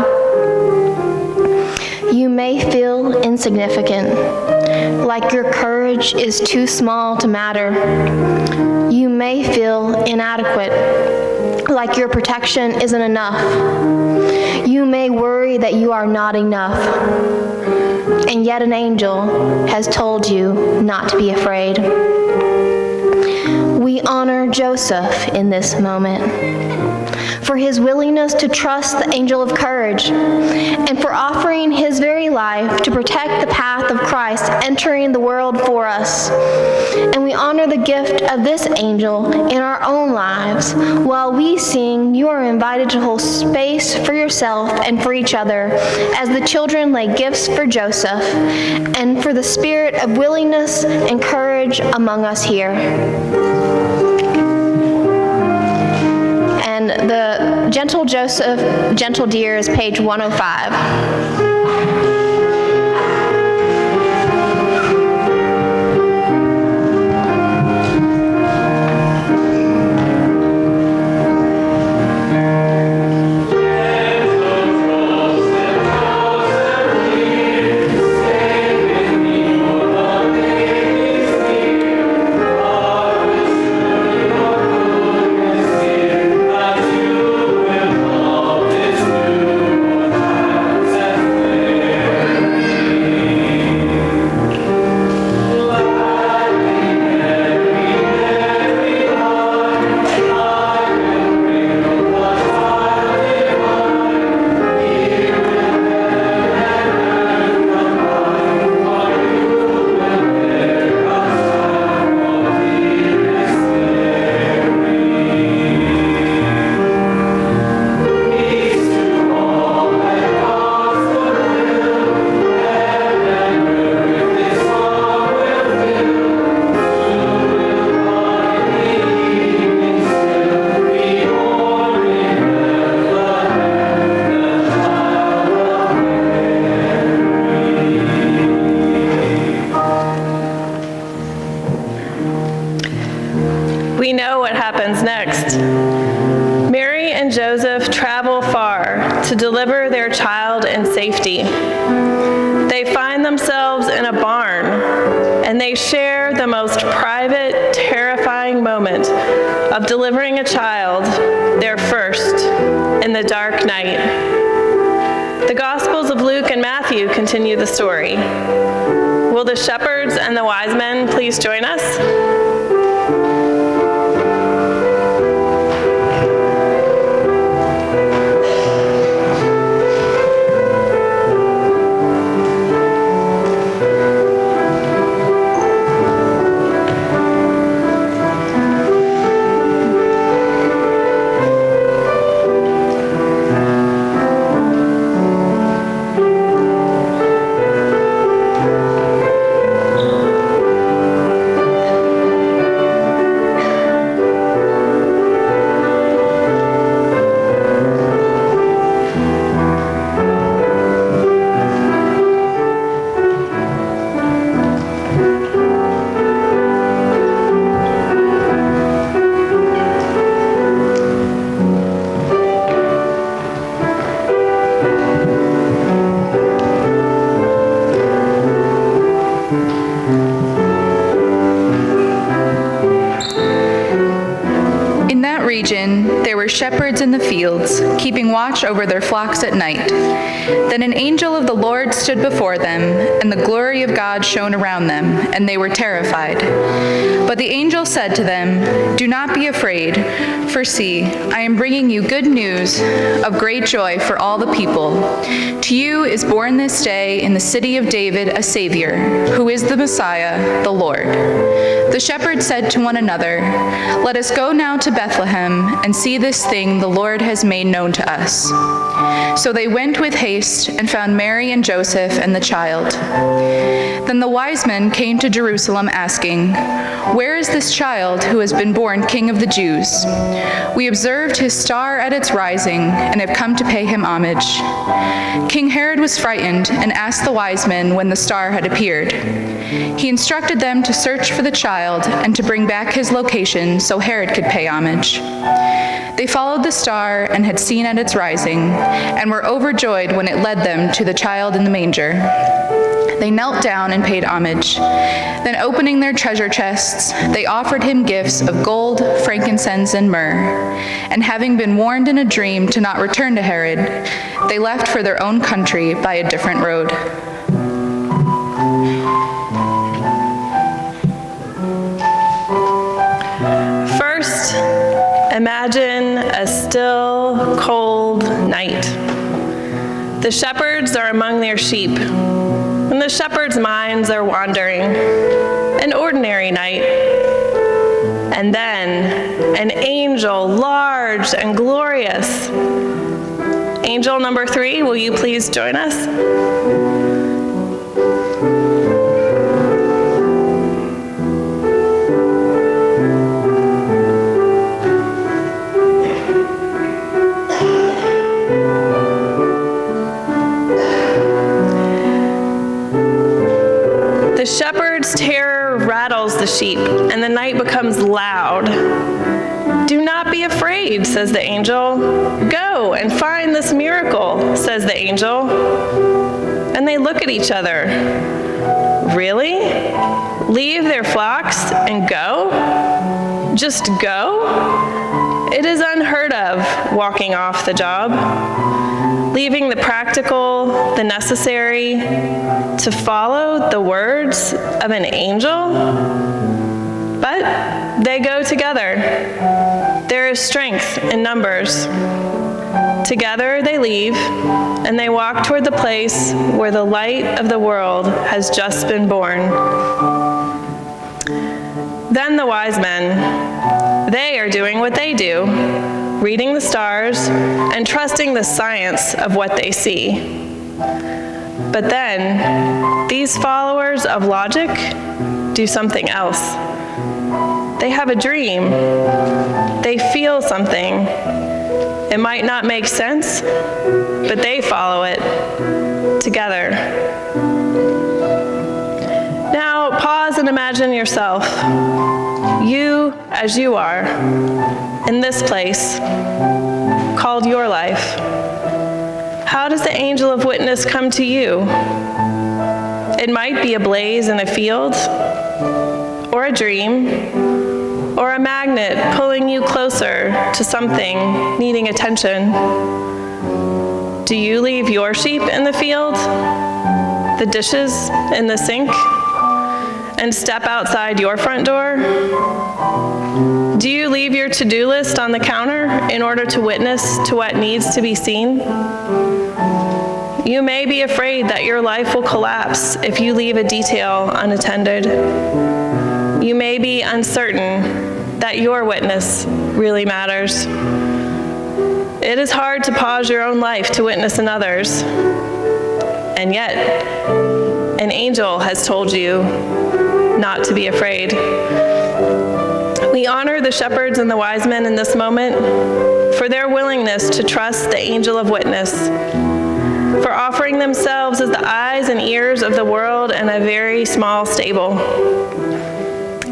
[SPEAKER 9] You may feel insignificant, like your courage is too small to matter. You may feel inadequate, like your protection isn't enough. You may worry that you are not enough. And yet an angel has told you not to be afraid. We honor Joseph in this moment for his willingness to trust the angel of courage, and for offering his very life to protect the path of Christ entering the world for us. And we honor the gift of this angel in our own lives. While we sing, you are invited to hold space for yourself and for each other as the children lay gifts for Joseph and for the spirit of willingness and courage among us here. And the Gentle Joseph, Gentle Deer is page 105.
[SPEAKER 10] We know what happens next. Mary and Joseph travel far to deliver their child in safety. They find themselves in a barn, and they share the most private, terrifying moment of delivering a child, their first, in in the dark night. The Gospels of Luke and Matthew continue the story. Will the shepherds and the wise men please join us?
[SPEAKER 8] There were shepherds in the fields, keeping watch over their flocks at night. Then an angel of the Lord stood before them, and the glory of God shone around them, and they were terrified. But the angel said to them, "Do not be afraid, for see, I am bringing you good news of great joy for all the people. To you is born this day in the city of David a Savior, who is the Messiah, the Lord." The shepherds said to one another, "Let us go now to Bethlehem and see this thing the Lord has made known to us." So they went with haste and found Mary and Joseph and the child. Then the wise men came to Jerusalem asking, "Where is this child who has been born King of the Jews? We observed his star at its rising and have come to pay him homage." King Herod was frightened and asked the wise men when the star had appeared. He instructed them to search for the child and to bring back his location so Herod could pay homage. They followed the star and had seen at its rising, and were overjoyed when it led them to the child in the manger. They knelt down and paid homage. Then opening their treasure chests, they offered him gifts of gold, frankincense, and myrrh. And having been warned in a dream to not return to Herod, they left for their own country by a different road.
[SPEAKER 10] First, imagine a still, cold night. The shepherds are among their sheep, and the shepherds' minds are wandering. An ordinary night. And then an angel, large and glorious. Angel number 3, will you please join us? The shepherd's terror rattles the sheep, and the night becomes loud. "Do not be afraid," says the angel. "Go and find this miracle," says the angel. And they look at each other. Really? Leave their flocks and go? Just go? It is unheard of, walking off the job. Leaving the practical, the necessary, to follow the words of an angel? But they go together. There is strength in numbers. Together they leave, and they walk toward the place where the light of the world has just been born. Then the wise men, they are doing what they do, reading the stars and trusting the science of what they see. But then, these followers of logic do something else. They have a dream. They feel something. It might not make sense, but they follow it together. Now, pause and imagine yourself, you as you are, in this place called your life. How does the angel of witness come to you? It might be a blaze in a field, or a dream, or a magnet pulling you closer to something needing attention? Do you leave your sheep in the field, the dishes in the sink, and step outside your front door? Do you leave your to-do list on the counter in order to witness to what needs to be seen? You may be afraid that your life will collapse if you leave a detail unattended. You may be uncertain that your witness really matters. It is hard to pause your own life to witness another's. And yet, an angel has told you not to be afraid. We honor the shepherds and the wise men in this moment for their willingness to trust the angel of witness, for offering themselves as the eyes and ears of the world in a very small stable.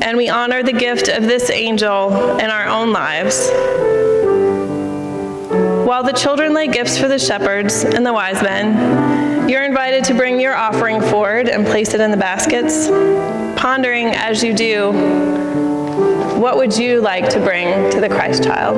[SPEAKER 10] And we honor the gift of this angel in our own lives. While the children lay gifts for the shepherds and the wise men, you're invited to bring your offering forward and place it in the baskets, pondering as you do, what would you like to bring to the Christ child?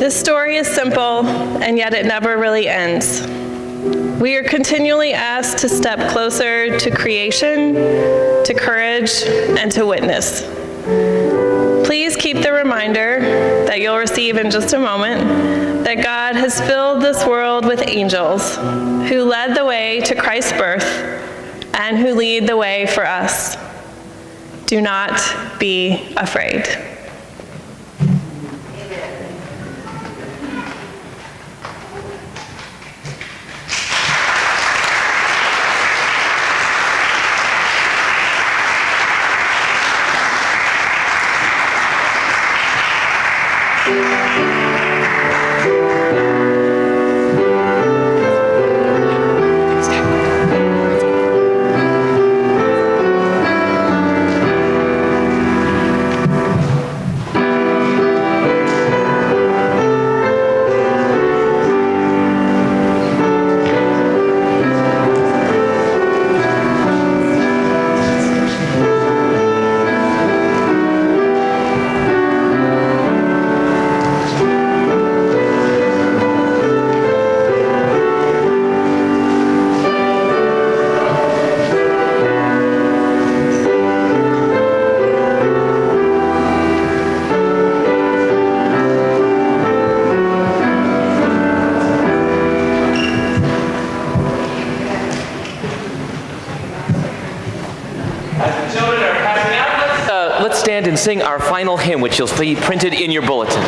[SPEAKER 10] This story is simple, and yet it never really ends. We are continually asked to step closer to creation, to courage, and to witness. Please keep the reminder that you'll receive in just a moment that God has filled this world with angels who led the way to Christ's birth and who lead the way for us. Do not be afraid.
[SPEAKER 2] and sing our final hymn, which you'll see printed in your bulletin.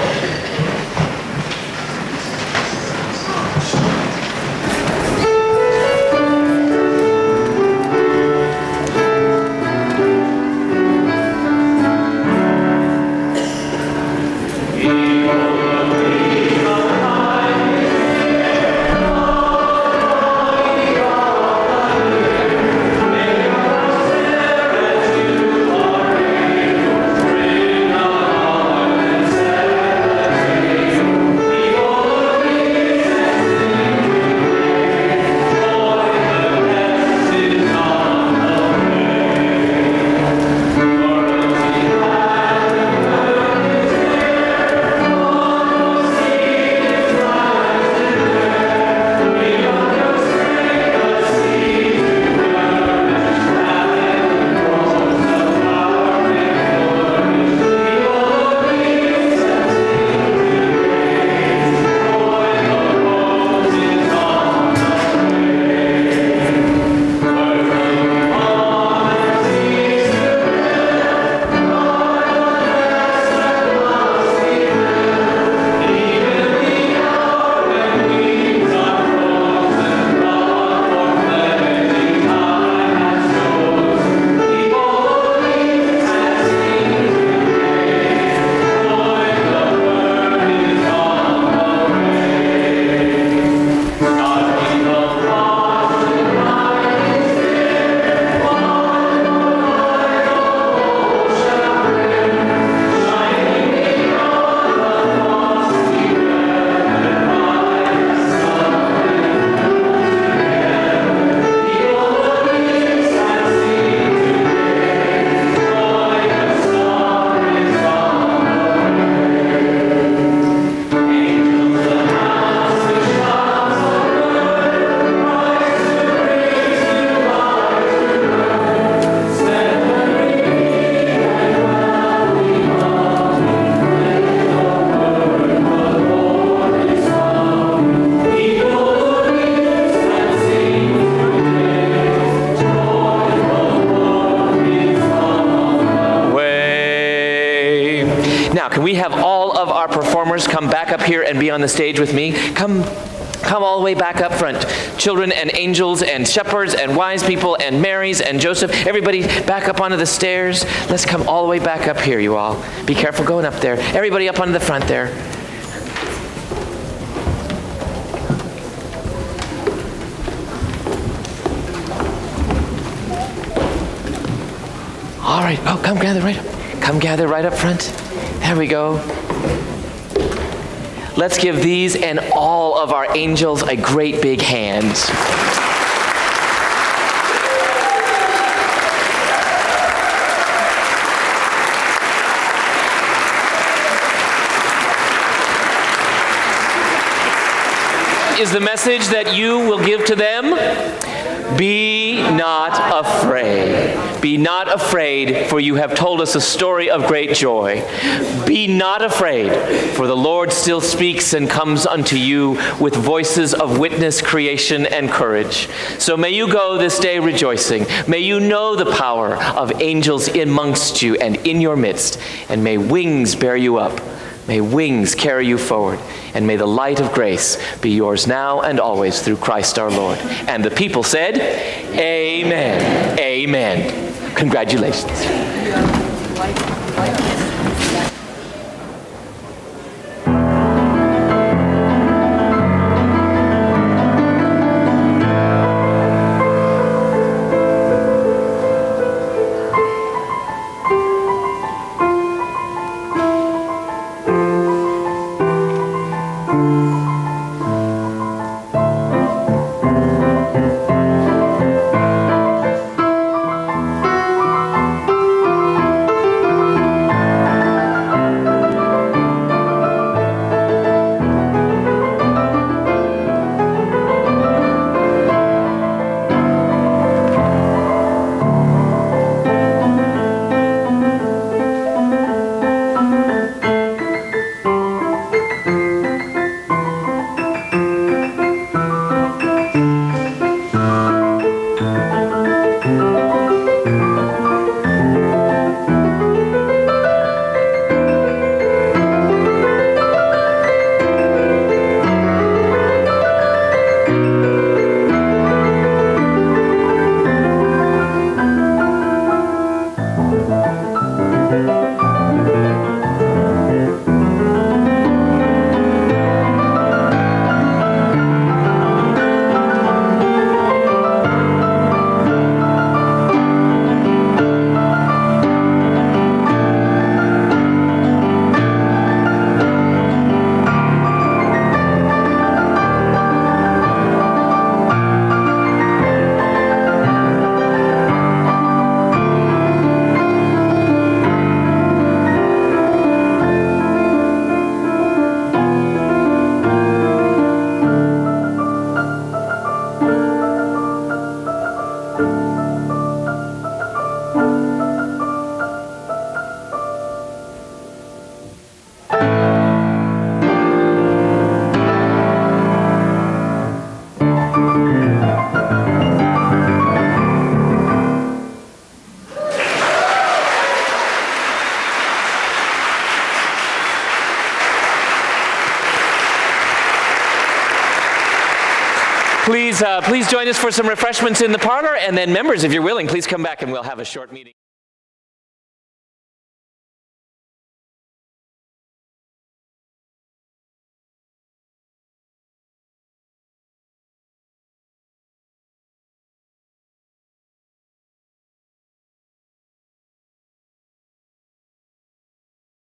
[SPEAKER 2] Can we have all of our performers come back up here and be on the stage with me? Come all the way back up front. Children and angels and shepherds and wise people and Marys and Joseph. Everybody back up onto the stairs. Let's come all the way back up here, you all. Be careful going up there. Everybody up onto the front there. All right. Oh, come gather right up. Come gather right up front. There we go. Let's give these and all of our angels a great big hand. Is the message that you will give to them? Be not afraid. Be not afraid, for you have told us a story of great joy. Be not afraid, for the Lord still speaks and comes unto you with voices of witness, creation, and courage. So may you go this day rejoicing. May you know the power of angels amongst you and in your midst, and may wings bear you up. May wings carry you forward, and may the light of grace be yours now and always through Christ our Lord. And the people said, Amen. Amen. Congratulations. Please join us for some refreshments in the parlor, and then members, if you're willing, please come back and we'll have a short meeting.